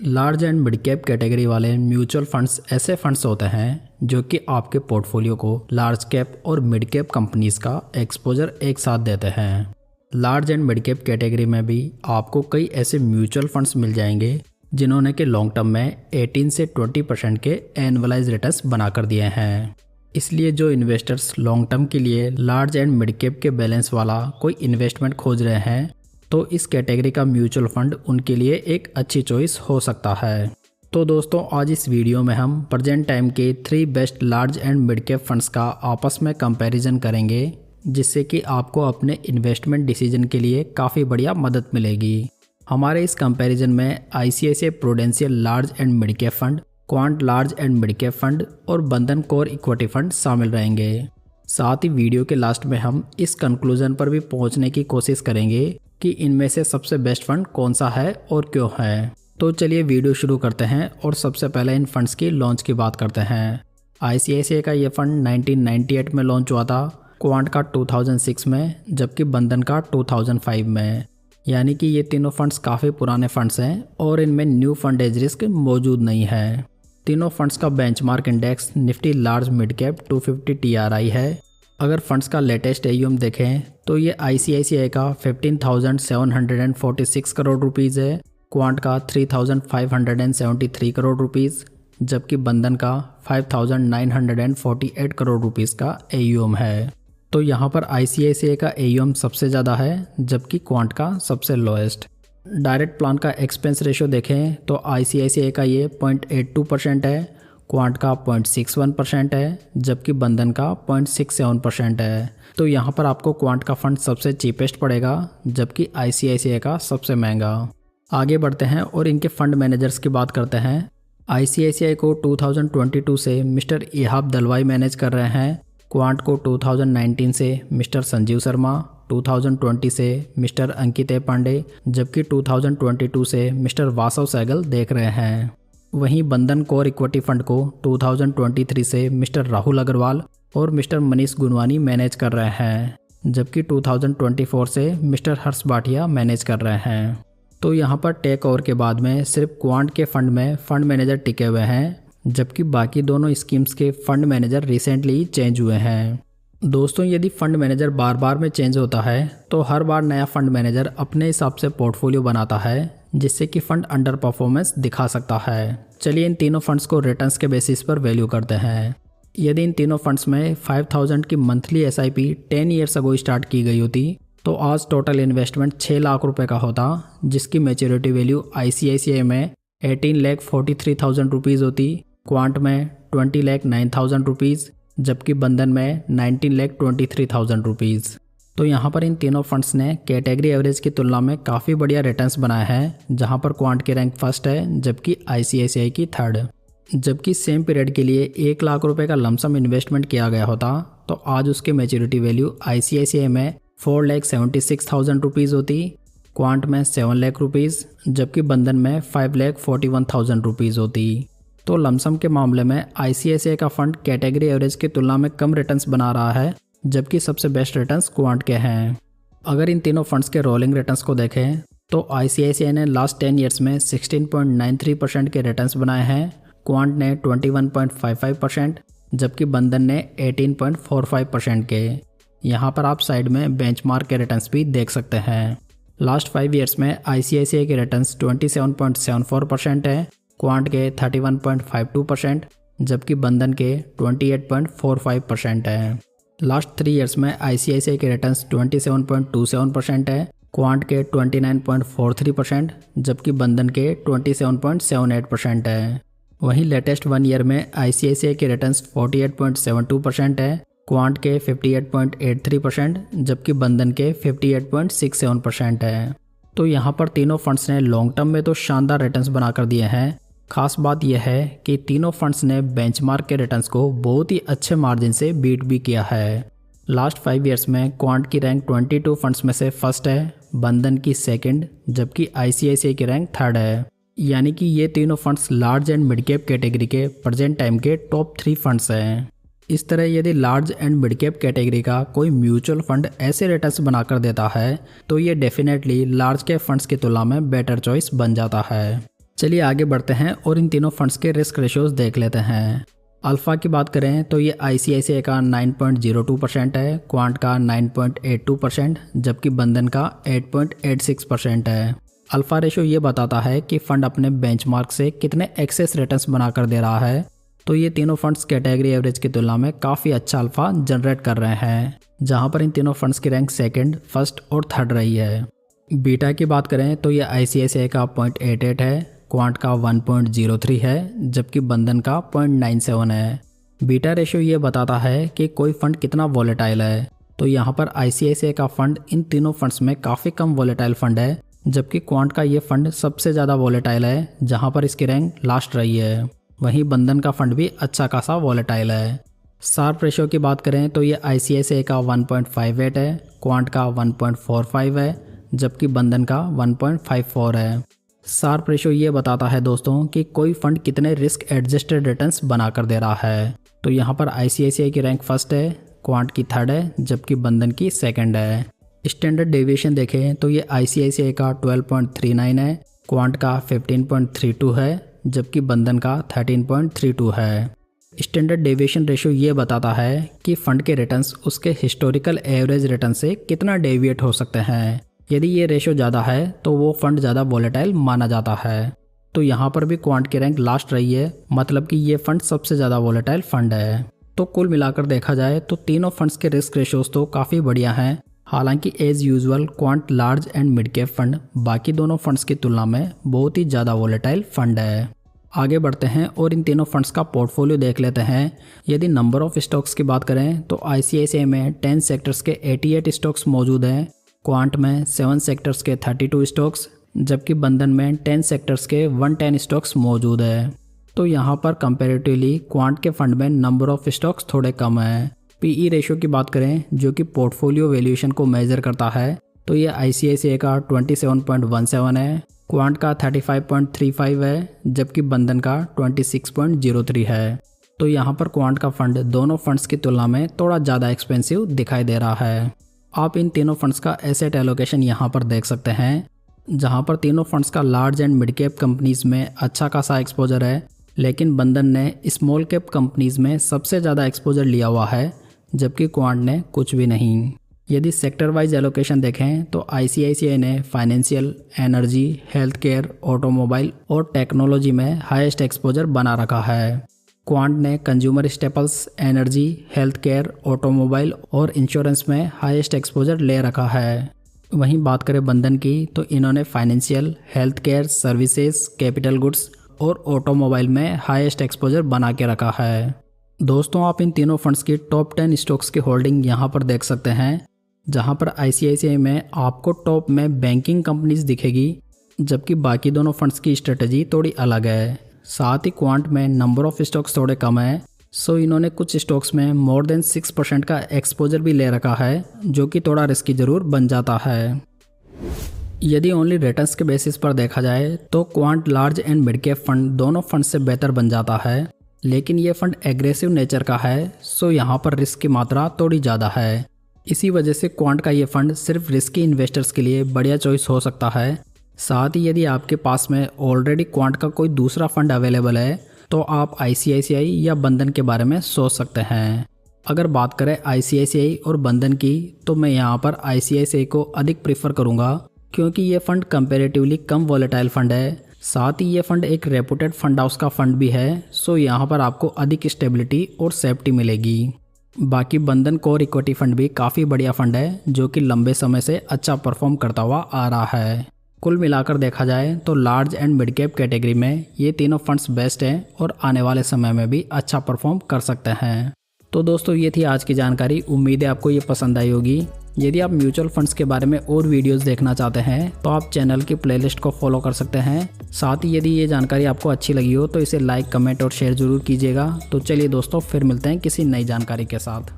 Large and mid cap category वाले mutual funds ऐसे funds होते हैं जो कि आपके पोर्टफोलियो को लार्ज कैप और मिड कैप कंपनीज का एक्सपोजर एक साथ देते हैं। Large and mid cap category में भी आपको कई ऐसे म्यूचुअल फंड्स मिल जाएंगे जिन्होंने कि लॉन्ग टर्म में 18 से 20% के एनुअलाइज रिटर्न्स बना कर दिए हैं। इसलिए जो इन्वेस्टर्स लॉन्ग टर्म के लिए लार्ज एंड मिड कैप के बैलेंस वाला कोई इन्वेस्टमेंट खोज रहे हैं तो इस कैटेगरी का म्यूचुअल फंड उनके लिए एक अच्छी चॉइस हो सकता है। तो दोस्तों, आज इस वीडियो में हम प्रेजेंट टाइम के 3 best large and mid cap funds का आपस में कंपैरिजन करेंगे, जिससे कि आपको अपने इन्वेस्टमेंट डिसीजन के लिए काफ़ी बढ़िया मदद मिलेगी। हमारे इस कंपैरिजन में ICICI prudential large and mid cap fund, quant large and mid cap fund और बंधन कोर इक्विटी फंड शामिल रहेंगे। साथ ही वीडियो के लास्ट में हम इस कंक्लूजन पर भी पहुंचने की कोशिश करेंगे कि इनमें से सबसे बेस्ट फंड कौन सा है और क्यों है। तो चलिए वीडियो शुरू करते हैं और सबसे पहले इन फंड्स की लॉन्च की बात करते हैं। ICICI का ये फंड 1998 में लॉन्च हुआ था, क्वांट का 2006 में, जबकि बंधन का 2005 में। यानी कि ये तीनों फंड्स काफ़ी पुराने फंड्स हैं और इनमें न्यू फंड एज रिस्क मौजूद नहीं है। तीनों फंड्स का benchmark index Nifty large mid cap 250 TRI है। अगर फंड्स का लेटेस्ट AUM देखें तो ये ICICI का 15,746 करोड़ रुपीज़ है, क्वांट का 3,573 करोड़ रुपीज़, जबकि बंधन का 5,948 करोड़ रुपीज़ का AUM है। तो यहाँ पर ICICI का AUM सबसे ज़्यादा है, जबकि क्वांट का सबसे लोएस्ट। डायरेक्ट प्लान का एक्सपेंस रेशो देखें तो ICICI का ये 0.82% है, क्वांट का 0.61% है, जबकि बंधन का 0.67% है। तो यहाँ पर आपको क्वांट का फंड सबसे चीपेस्ट पड़ेगा, जबकि ICICI का सबसे महंगा। आगे बढ़ते हैं और इनके फंड मैनेजर्स की बात करते हैं। ICICI को 2022 से मिस्टर इहाब दलवाई मैनेज कर रहे हैं, क्वांट को 2019 से मिस्टर संजीव शर्मा, 2020 से मिस्टर अंकित पांडे, जबकि 2022 से मिस्टर वासव सहगल देख रहे हैं। वहीं बंधन कोर इक्विटी फंड को 2023 से मिस्टर राहुल अग्रवाल और मिस्टर मनीष गुनवानी मैनेज कर रहे हैं, जबकि 2024 से मिस्टर हर्ष भाटिया मैनेज कर रहे हैं। तो यहाँ पर टेक ओवर के बाद में सिर्फ क्वांट के फंड में फंड मैनेजर टिके हुए हैं, जबकि बाकी दोनों स्कीम्स के फंड मैनेजर रिसेंटली चेंज हुए हैं। दोस्तों, यदि फंड मैनेजर बार बार में चेंज होता है तो हर बार नया फंड मैनेजर अपने हिसाब से पोर्टफोलियो बनाता है, जिससे कि फंड अंडर परफॉर्मेंस दिखा सकता है। चलिए इन तीनों फंड्स को रिटर्न्स के बेसिस पर वैल्यू करते हैं। यदि इन तीनों फंड्स में 5,000 की monthly SIP 10 years ago start की गई होती तो आज टोटल इन्वेस्टमेंट 6 लाख रुपए का होता, जिसकी मैच्योरिटी वैल्यू ICICI में 18,43,000 रुपीज़ होती, क्वांट में 20,09,000 रुपीज़, जबकि बंधन में 19,23,000 रुपीज़। तो यहाँ पर इन तीनों फंड्स ने कैटेगरी एवरेज की तुलना में काफ़ी बढ़िया रिटर्न्स बनाए हैं, जहाँ पर क्वांट की रैंक फर्स्ट है, जबकि ICICI की थर्ड। जबकि सेम पीरियड के लिए 1 लाख रुपए का लमसम इन्वेस्टमेंट किया गया होता तो आज उसकी मैच्योरिटी वैल्यू ICICI में 4,76,000 रुपीज़ होती, क्वांट में 7 लाख रुपीज़, जबकि बंधन में 5,41,000 रुपीज़ होती। तो लमसम के मामले में ICICI का फंड कैटेगरी एवरेज की तुलना में कम रिटर्न्स बना रहा है, जबकि सबसे बेस्ट रिटर्न्स क्वांट के हैं। अगर इन तीनों फंड्स के रोलिंग रिटर्न्स को देखें तो ICICI ने लास्ट 10 ईयर्स में 16.93% के रिटर्न्स बनाए हैं, क्वांट ने 21.55%, जबकि बंधन ने 18.45% के। यहाँ पर आप साइड में बेंचमार्क के रिटर्न्स भी देख सकते हैं। लास्ट 5 ईयर्स में ICICI के रिटर्न्स 27.74% है, क्वांट के 31.52%, जबकि बंधन के 28.45% है। लास्ट 3 ईयर्स में ICICI के रिटर्न्स 27.27% है, क्वांट के 29.43%, जबकि बंधन के 27.78% है। वहीं लेटेस्ट 1 ईयर में ICICI के रिटर्न्स 48.72% है, क्वांट के 58.83%, जबकि बंधन के 58.67% है। तो यहाँ पर तीनों फंड्स ने लॉन्ग टर्म में तो शानदार रिटर्न्स बनाकर दिए हैं। खास बात यह है कि तीनों फंड्स ने बेंचमार्क के रिटर्न्स को बहुत ही अच्छे मार्जिन से बीट भी किया है। लास्ट 5 ईयर्स में क्वांट की रैंक 22 फंड्स में से फर्स्ट है, बंधन की सेकंड, जबकि ICICI की रैंक थर्ड है। यानी कि ये तीनों funds large and mid cap category के प्रेजेंट टाइम के टॉप 3 फंड्स हैं। इस तरह यदि large and mid cap category का कोई म्यूचुअल फंड ऐसे रिटर्न्स बनाकर देता है तो ये डेफिनेटली लार्ज कैप फंड्स की तुलना में बेटर चॉइस बन जाता है। चलिए आगे बढ़ते हैं और इन तीनों फंड्स के रिस्क रेशियोज देख लेते हैं। अल्फ़ा की बात करें तो ये ICICI का 9.02% है, क्वांट का 9.82%, जबकि बंधन का 8.86% है। अल्फ़ा रेशियो ये बताता है कि फंड अपने बेंचमार्क से कितने एक्सेस रिटर्न्स बनाकर दे रहा है। तो ये तीनों फंड्स कैटेगरी एवरेज की तुलना में काफ़ी अच्छा अल्फ़ा जनरेट कर रहे हैं, जहाँ पर इन तीनों फंड्स की रैंक सेकंड, फर्स्ट और थर्ड रही है। बीटा की बात करें तो ये ICICI का 0.88 है, क्वांट का 1.03 है, जबकि बंधन का 0.97 है। बीटा रेशियो ये बताता है कि कोई फंड कितना वॉलेटाइल है। तो यहाँ पर ICICI का फंड इन तीनों फंड्स में काफ़ी कम वॉलेटाइल फंड है, जबकि क्वांट का ये फंड सबसे ज़्यादा वॉलेटाइल है, जहाँ पर इसकी रैंक लास्ट रही है। वहीं बंधन का फंड भी अच्छा खासा वॉलेटाइल है। शार्प रेशियो की बात करें तो ये ICICI का 1.58 है, क्वांट का 1.45 है, जबकि बंधन का 1.54 है। शार्प रेशियो ये बताता है दोस्तों कि कोई फंड कितने रिस्क एडजस्टेड रिटर्न्स बनाकर दे रहा है। तो यहाँ पर ICICI की रैंक फर्स्ट है, क्वांट की थर्ड है, जबकि बंधन की सेकंड है। स्टैंडर्ड डेविएशन देखें तो ये ICICI का 12.39 है, क्वांट का 15.32 है, जबकि बंधन का 13.32 है। स्टैंडर्ड डेविएशन रेशियो ये बताता है कि फंड के रिटर्न्स उसके हिस्टोरिकल एवरेज रिटर्न से कितना डेविएट हो सकते हैं। यदि ये रेशियो ज़्यादा है तो वो फंड ज़्यादा वॉलेटाइल माना जाता है। तो यहाँ पर भी क्वांट की रैंक लास्ट रही है, मतलब कि ये फंड सबसे ज़्यादा वॉलेटाइल फंड है। तो कुल मिलाकर देखा जाए तो तीनों फंड्स के रिस्क रेशियोज तो काफ़ी बढ़िया हैं। हालांकि as usual quant large and mid cap fund बाकी दोनों फंड्स की तुलना में बहुत ही ज़्यादा वॉलेटाइल फंड है। आगे बढ़ते हैं और इन तीनों फंड्स का पोर्टफोलियो देख लेते हैं। यदि नंबर ऑफ स्टॉक्स की बात करें तो ICICI में 10 सेक्टर्स के 88 स्टॉक्स मौजूद हैं, क्वांट में 7 सेक्टर्स के 32 स्टॉक्स, जबकि बंधन में 10 सेक्टर्स के 110 स्टॉक्स मौजूद है। तो यहाँ पर कंपैरेटिवली क्वांट के फंड में नंबर ऑफ स्टॉक्स थोड़े कम है। PE रेशियो की बात करें जो कि पोर्टफोलियो वैल्यूएशन को मेजर करता है, तो ये ICICI का 27.17 है, क्वांट का 35.35 है, जबकि बंधन का 26.03 है। तो यहाँ पर क्वांट का फंड दोनों फंड्स की तुलना में थोड़ा ज़्यादा एक्सपेंसिव दिखाई दे रहा है। आप इन तीनों फंड्स का एसेट एलोकेशन यहाँ पर देख सकते हैं, जहाँ पर तीनों फंड्स का large and mid cap companies में अच्छा खासा एक्सपोजर है, लेकिन बंधन ने स्मॉल कैप कंपनीज में सबसे ज़्यादा एक्सपोजर लिया हुआ है, जबकि क्वांट ने कुछ भी नहीं। यदि सेक्टर वाइज एलोकेशन देखें तो ICICI ने financial, energy, health care, automobile और टेक्नोलॉजी में हाईएस्ट एक्सपोजर बना रखा है। क्वांट ने consumer staples, energy, health care, automobile और इंश्योरेंस में हाईएस्ट एक्सपोजर ले रखा है। वहीं बात करें बंधन की तो इन्होंने financial, health care, services, capital goods और ऑटोमोबाइल में हाईएस्ट एक्सपोजर बना के रखा है। दोस्तों आप इन तीनों फंड्स की टॉप 10 स्टॉक्स की होल्डिंग यहाँ पर देख सकते हैं, जहाँ पर ICICI में आपको टॉप में बैंकिंग कंपनीज दिखेगी, जबकि बाकी दोनों फंड्स की स्ट्रेटजी थोड़ी अलग है। साथ ही क्वांट में नंबर ऑफ स्टॉक्स थोड़े कम है, सो इन्होंने कुछ स्टॉक्स में मोर देन 6% का एक्सपोजर भी ले रखा है, जो कि थोड़ा रिस्की जरूर बन जाता है। यदि ओनली रिटर्न्स के बेसिस पर देखा जाए तो quant large and mid cap fund दोनों फंड से बेहतर बन जाता है, लेकिन ये फंड एग्रेसिव नेचर का है, सो यहाँ पर रिस्क की मात्रा थोड़ी ज़्यादा है। इसी वजह से क्वांट का ये फंड सिर्फ रिस्की इन्वेस्टर्स के लिए बढ़िया चॉइस हो सकता है। साथ ही यदि आपके पास में ऑलरेडी क्वांट का कोई दूसरा फंड अवेलेबल है तो आप ICICI या बंधन के बारे में सोच सकते हैं। अगर बात करें ICICI और बंधन की तो मैं यहाँ पर ICICI को अधिक प्रीफर करूँगा, क्योंकि ये फंड कंपैरेटिवली कम वॉलेटाइल फंड है। साथ ही ये फंड एक रेपुटेड फंड हाउस का फंड भी है, सो यहाँ पर आपको अधिक स्टेबिलिटी और सेफ्टी मिलेगी। बाकी बंधन कोर इक्विटी फंड भी काफ़ी बढ़िया फंड है, जो कि लंबे समय से अच्छा परफॉर्म करता हुआ आ रहा है। कुल मिलाकर देखा जाए तो large and mid cap category में ये तीनों फंड्स बेस्ट हैं और आने वाले समय में भी अच्छा परफॉर्म कर सकते हैं। तो दोस्तों ये थी आज की जानकारी, उम्मीद है आपको ये पसंद आई होगी। यदि आप म्यूचुअल फंड्स के बारे में और वीडियोस देखना चाहते हैं तो आप चैनल की प्लेलिस्ट को फॉलो कर सकते हैं। साथ ही यदि ये जानकारी आपको अच्छी लगी हो तो इसे लाइक, कमेंट और शेयर जरूर कीजिएगा। तो चलिए दोस्तों फिर मिलते हैं किसी नई जानकारी के साथ।